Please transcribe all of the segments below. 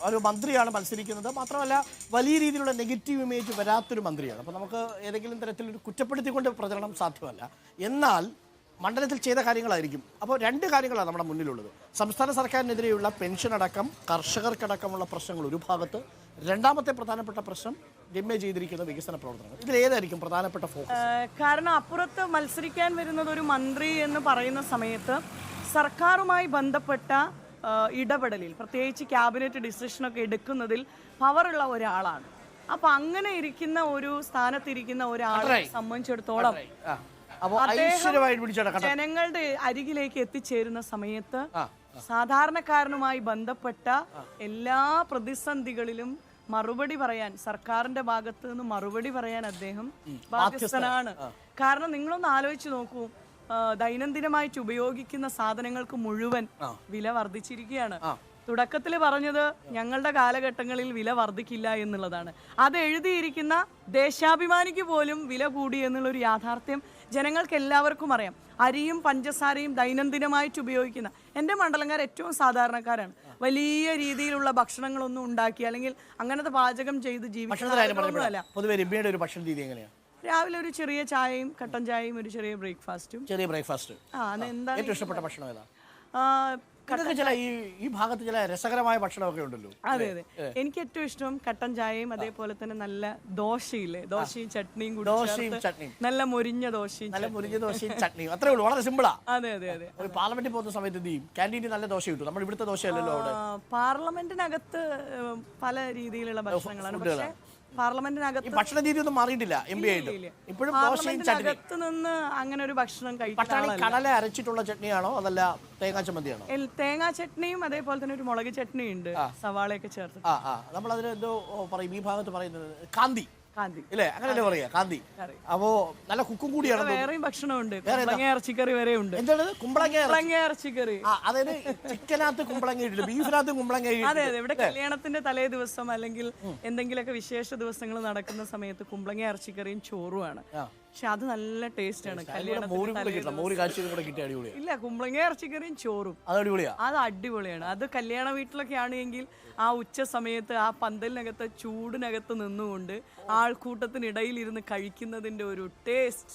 ഒരു മന്ത്രിയാണ് മത്സരിക്കുന്നത്. മാത്രമല്ല വലിയ രീതിയിലുള്ള നെഗറ്റീവ് ഇമേജ് വരാത്തൊരു മന്ത്രിയാണ്. അപ്പോൾ നമുക്ക് ഏതെങ്കിലും തരത്തിലൊരു കുറ്റപ്പെടുത്തിക്കൊണ്ട് പ്രചരണം സാധ്യമല്ല. എന്നാൽ മണ്ഡലത്തിൽ ചെയ്ത കാര്യങ്ങളായിരിക്കും. അപ്പോൾ രണ്ട് കാര്യങ്ങളാണ് നമ്മുടെ മുന്നിലുള്ളത്. സംസ്ഥാന സർക്കാരിനെതിരെയുള്ള പെൻഷൻ അടക്കം കർഷകർക്കടക്കമുള്ള പ്രശ്നങ്ങൾ ഒരു ഭാഗത്ത്, രണ്ടാമത്തെ പ്രധാനപ്പെട്ട പ്രശ്നം ഗമ്യ ചെയ്തിരിക്കുന്ന വികസന പ്രവർത്തനങ്ങൾ. ഇതിലേതായിരിക്കും പ്രധാനപ്പെട്ട ഫോക്കസ്? കാരണം അപ്പുറത്ത് മത്സരിക്കാൻ വരുന്നത് ഒരു മന്ത്രി എന്ന് പറയുന്ന സമയത്ത് സർക്കാരുമായി ബന്ധപ്പെട്ട ഇടപെടലിൽ, പ്രത്യേകിച്ച് ക്യാബിനറ്റ് ഡിസിഷനൊക്കെ എടുക്കുന്നതിൽ പവറുള്ള ഒരാളാണ്. അപ്പൊ അങ്ങനെ ഇരിക്കുന്ന ഒരു സ്ഥാനത്തിരിക്കുന്ന ഒരാളെ സംബന്ധിച്ചിടത്തോളം ജനങ്ങളുടെ അരികിലേക്ക് എത്തിച്ചേരുന്ന സമയത്ത് സാധാരണക്കാരനുമായി ബന്ധപ്പെട്ട എല്ലാ പ്രതിസന്ധികളിലും മറുപടി പറയാൻ, സർക്കാരിന്റെ ഭാഗത്ത് നിന്ന് മറുപടി പറയാൻ അദ്ദേഹം ബാധ്യസ്ഥനാണ്. കാരണം നിങ്ങളൊന്ന് ആലോചിച്ച് നോക്കൂ, ദൈനംദിനമായിട്ട് ഉപയോഗിക്കുന്ന സാധനങ്ങൾക്ക് മുഴുവൻ വില വർദ്ധിച്ചിരിക്കുകയാണ്. തുടക്കത്തിൽ പറഞ്ഞത് ഞങ്ങളുടെ കാലഘട്ടങ്ങളിൽ വില വർദ്ധിക്കില്ല എന്നുള്ളതാണ്. അത് എഴുതിയിരിക്കുന്ന ദേശാഭിമാനിക്ക് പോലും വില കൂടി എന്നുള്ളൊരു യാഥാർത്ഥ്യം ജനങ്ങൾക്ക് എല്ലാവർക്കും അറിയാം. അരിയും പഞ്ചസാരയും ദൈനംദിനമായിട്ട് ഉപയോഗിക്കുന്ന എൻ്റെ മണ്ഡലംകാർ ഏറ്റവും സാധാരണക്കാരാണ്. വലിയ രീതിയിലുള്ള ഭക്ഷണങ്ങളൊന്നും ഉണ്ടാക്കി അല്ലെങ്കിൽ അങ്ങനത്തെ പാചകം ചെയ്ത് ജീവിക്കുന്നതല്ല. രാവിലെ ഒരു ചെറിയ ചായയും കട്ടൻ ചായയും ഒരു ചെറിയ ബ്രേക്ക്ഫാസ്റ്റും. ഏറ്റവും ഇഷ്ടപ്പെട്ട ഭക്ഷണം ഏതാ? ഈ ഭാഗത്ത് ചില രസകരമായ ഭക്ഷണമൊക്കെ ഉണ്ടല്ലോ. അതെ അതെ, എനിക്ക് ഏറ്റവും ഇഷ്ടം കട്ടൻ ചായയും അതേപോലെ തന്നെ നല്ല ദോശയില്ലേ, ദോശയും ചട്നിയും കൂടി, നല്ല മുരിഞ്ഞ ദോശയും ചട്നിയും. അത്രേ ഉള്ളൂ, വളരെ സിമ്പിളാ. അതെ അതെ അതെ. പാർലമെന്റിൽ പോകുന്ന സമയത്ത് എന്ത് ചെയ്യും? ക്യാൻറ്റീനിൽ നല്ല ദോശ കിട്ടും. നമ്മൾ ഇവിടുത്തെ ദോശയല്ലല്ലോ അവിടെ. പാർലമെന്റിനകത്ത് പല രീതിയിലുള്ള ഭക്ഷണങ്ങളാണ്. പക്ഷേ പാർലമെന്റിനകത്ത് ഭക്ഷണ രീതി ഒന്നും മാറിയിട്ടില്ല. ഇപ്പോഴും പാർലമെന്റിനകത്ത് നിന്ന് അങ്ങനെ ഒരു ഭക്ഷണം കഴിക്കാൻ. കടല അരച്ചിട്ടുള്ള ചട്നിയാണോ അതല്ല തേങ്ങാ ചമ്മന്തിയാണോ? തേങ്ങാ ചട്നിയും അതേപോലെ തന്നെ ഒരു മുളക് ചട്നി ഉണ്ട്, സവാളയൊക്കെ ചേർത്ത്. നമ്മൾ അതിന് എന്തോ പറയും, ഈ ഭാഗത്ത് പറയുന്നത് കാന്തി ഇല്ലേ, അങ്ങനെയല്ലേ പറയാ, കാന്തി. അപ്പോ നല്ല കുക്കും കൂടിയാണ്. വേറെയും ഭക്ഷണമുണ്ട്, ഇറച്ചിക്കറി വരെ ഉണ്ട്. എന്താണ്? കുമ്പളങ്ങ ഇറച്ചിക്കറി. അതായത് ചിക്കനകത്ത് കുമ്പളങ്ങ ഇട്ടില്ല, ബീഫിനകത്ത് കുമ്പളങ്ങ. അതെ അതെ, ഇവിടെ കല്യാണത്തിന്റെ തലേ ദിവസം അല്ലെങ്കിൽ എന്തെങ്കിലുമൊക്കെ വിശേഷ ദിവസങ്ങൾ നടക്കുന്ന സമയത്ത് കുമ്പളങ്ങ ഇറച്ചിക്കറിയും ചോറുമാണ്. പക്ഷെ അത് നല്ല ടേസ്റ്റ് ആണ്. ഇല്ല, കുമ്പളങ്ങ ഇറച്ചിക്കറിയും ചോറും അത് അടിപൊളിയാണ്. അത് കല്യാണ വീട്ടിലൊക്കെ ആണെങ്കിൽ ആ ഉച്ച സമയത്ത് ആ പന്തലിനകത്ത് ചൂടിനകത്ത് നിന്നുകൊണ്ട് ആൾക്കൂട്ടത്തിനിടയിൽ ഇരുന്ന് കഴിക്കുന്നതിന്റെ ഒരു ടേസ്റ്റ്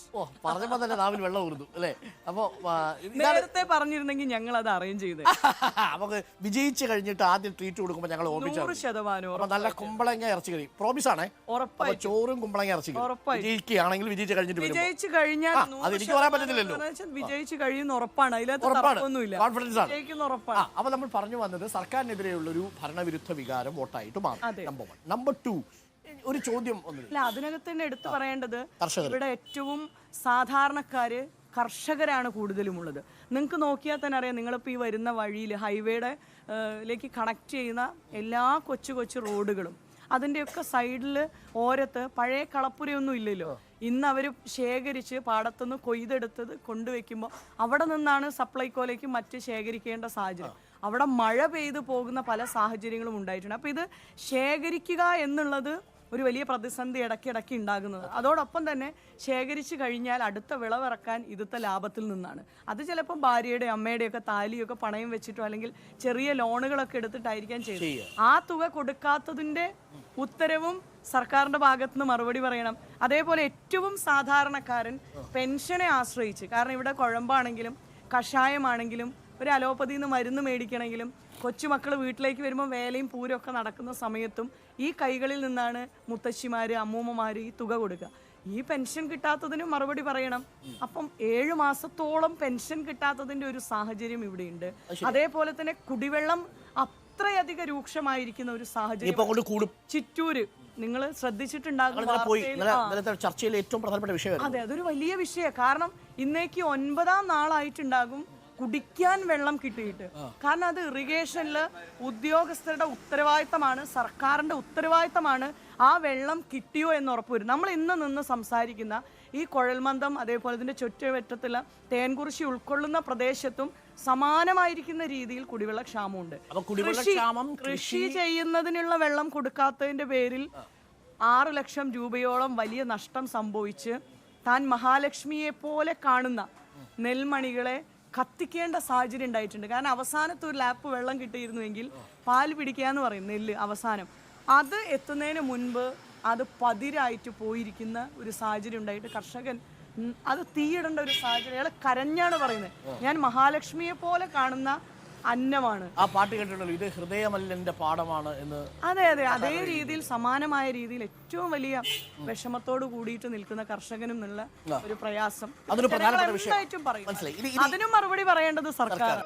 നേരത്തെ പറഞ്ഞിരുന്നെങ്കിൽ ഞങ്ങൾ അത് അറേഞ്ച് ചെയ്ത് നമുക്ക് വിജയിച്ചു കഴിഞ്ഞിട്ട് ആദ്യം ട്രീറ്റ് കൊടുക്കുമ്പോൾ ഞങ്ങൾ 100% നല്ല കുമ്പളങ്ങ ഇറച്ചിക്കറി പ്രോമിസ് ആണ്. ഉറപ്പായിട്ടും ചോറും കുമ്പളങ്ങ ഇറച്ചിക്കറി വിജയിച്ചു കഴിഞ്ഞാൽ വിജയിച്ചു കഴിയുന്ന ഉറപ്പാണ്. അതിലൊന്നുമില്ല, ഉറപ്പാണ്. അപ്പൊ നമ്മൾ പറഞ്ഞു വന്നത് സർക്കാരിനെതിരെയുള്ള ഒരു ഭരണവിരുദ്ധ വികാരം വോട്ടായിട്ട് മാറും. നമ്പർ 1. നമ്പർ 2, ഒരു ചോദ്യം ഒന്നുമില്ല, അതിനകത്ത് തന്നെ എടുത്തു പറയേണ്ടത് ഇവിടെ ഏറ്റവും സാധാരണക്കാര് കർഷകരാണ് കൂടുതലും ഉള്ളത്. നിങ്ങൾക്ക് നോക്കിയാൽ തന്നെ അറിയാം. നിങ്ങളിപ്പോൾ ഈ വരുന്ന വഴിയിൽ ഹൈവേയുടെ ലേക്ക് കണക്ട് ചെയ്യുന്ന എല്ലാ കൊച്ചു കൊച്ചു റോഡുകളും അതിൻ്റെയൊക്കെ സൈഡിൽ ഓരത്ത് പഴയ കളപ്പുരയൊന്നും ഇല്ലല്ലോ. ഇന്ന് അവർ ശേഖരിച്ച് പാടത്തുനിന്ന് കൊയ്തെടുത്തത് കൊണ്ടുവയ്ക്കുമ്പോൾ അവിടെ നിന്നാണ് സപ്ലൈകോയിലേക്ക് മറ്റ് ശേഖരിക്കേണ്ട സാഹചര്യം. അവിടെ മഴ പെയ്തു പോകുന്ന പല സാഹചര്യങ്ങളും ഉണ്ടായിട്ടുണ്ട്. അപ്പോൾ ഇത് ശേഖരിക്കുക എന്നുള്ളത് ഒരു വലിയ പ്രതിസന്ധി ഇടയ്ക്കിടയ്ക്ക് ഉണ്ടാകുന്നത്. അതോടൊപ്പം തന്നെ ശേഖരിച്ചു കഴിഞ്ഞാൽ അടുത്ത വിളവിറക്കാൻ ഇതുത്തെ ലാഭത്തിൽ നിന്നാണ്. അത് ചിലപ്പം ഭാര്യയുടെ അമ്മയുടെയൊക്കെ താലിയൊക്കെ പണയം വെച്ചിട്ടോ അല്ലെങ്കിൽ ചെറിയ ലോണുകളൊക്കെ എടുത്തിട്ടായിരിക്കാം ചെയ്തത്. ആ തുക കൊടുക്കാത്തതിൻ്റെ ഉത്തരവും സർക്കാരിന്റെ ഭാഗത്ത് നിന്ന് മറുപടി പറയണം. അതേപോലെ ഏറ്റവും സാധാരണക്കാരൻ പെൻഷനെ ആശ്രയിച്ച്, കാരണം ഇവിടെ കുഴമ്പാണെങ്കിലും കഷായമാണെങ്കിലും ഒരു അലോപ്പതിയിൽ നിന്ന് മരുന്ന് മേടിക്കണമെങ്കിലും കൊച്ചുമക്കൾ വീട്ടിലേക്ക് വരുമ്പോൾ വേലയും പൂരം ഒക്കെ നടക്കുന്ന സമയത്തും ഈ കൈകളിൽ നിന്നാണ് മുത്തശ്ശിമാര് അമ്മൂമ്മമാര് ഈ തുക കൊടുക്കുക. ഈ പെൻഷൻ കിട്ടാത്തതിന് മറുപടി പറയണം. അപ്പം 7 മാസത്തോളം പെൻഷൻ കിട്ടാത്തതിന്റെ ഒരു സാഹചര്യം ഇവിടെയുണ്ട്. അതേപോലെ തന്നെ കുടിവെള്ളം അത്രയധികം രൂക്ഷമായിരിക്കുന്ന ഒരു സാഹചര്യം ചിറ്റൂര് നിങ്ങൾ ശ്രദ്ധിച്ചിട്ടുണ്ടാകും. ചർച്ചയിലെ ഏറ്റവും പ്രധാനപ്പെട്ട വിഷയം. അതെ, അതൊരു വലിയ വിഷയമാണ്. കാരണം ഇന്നേക്ക് 9ാം നാളായിട്ടുണ്ടാകും കുടിക്കാൻ വെള്ളം കിട്ടിയിട്ട്. കാരണം അത് ഇറിഗേഷനിൽ ഉദ്യോഗസ്ഥരുടെ ഉത്തരവാദിത്തമാണ്, സർക്കാരിന്റെ ഉത്തരവാദിത്തമാണ് ആ വെള്ളം കിട്ടിയോ എന്ന് ഉറപ്പുവരും. നമ്മൾ ഇന്ന് നിന്ന് സംസാരിക്കുന്ന ഈ കുഴൽമന്ദം അതേപോലെ ഇതിന്റെ ചുറ്റുവട്ടത്തില് തേൻകുറിശി ഉൾക്കൊള്ളുന്ന പ്രദേശത്തും സമാനമായിരിക്കുന്ന രീതിയിൽ കുടിവെള്ള ക്ഷാമമുണ്ട്. കൃഷി ചെയ്യുന്നതിനുള്ള വെള്ളം കൊടുക്കാത്തതിന്റെ പേരിൽ 6 ലക്ഷം രൂപയോളം വലിയ നഷ്ടം സംഭവിച്ച് താൻ മഹാലക്ഷ്മിയെ പോലെ കാണുന്ന നെൽമണികളെ കത്തിക്കേണ്ട സാഹചര്യം ഉണ്ടായിട്ടുണ്ട്. കാരണം അവസാനത്തെ ഒരു ലാപ്പ് വെള്ളം കിട്ടിയിരുന്നുവെങ്കിൽ പാൽ പിടിക്കുക എന്ന് പറയും നെല്ല് അവസാനം അത് എത്തുന്നതിന് മുൻപ് അത് പതിരായിട്ട് പോയിരിക്കുന്ന ഒരു സാഹചര്യം ഉണ്ടായിട്ട് കർഷകൻ അത് തീയിടേണ്ട ഒരു സാഹചര്യം. അയാൾ കരഞ്ഞാണ് പറയുന്നത്, ഞാൻ മഹാലക്ഷ്മിയെ പോലെ കാണുന്ന അന്നമാണ്. ആ പാട്ട് കേട്ടിട്ടുണ്ടല്ലോ, ഇത് ഹൃദയമല്ലന്റെ പാഠമാണ് എന്ന്. അതെ അതെ, അതേ രീതിയിൽ സമാനമായ രീതിയിൽ ഏറ്റവും വലിയ വിഷമത്തോട് കൂടിയിട്ട് നിൽക്കുന്ന കർഷകനും എന്നുള്ള ഒരു പ്രയാസം അതൊരു പ്രധാനപ്പെട്ട വിഷയം പറയും. മനസ്സിലായി. അതിനും മറുപടി പറയേണ്ടത് സർക്കാർ.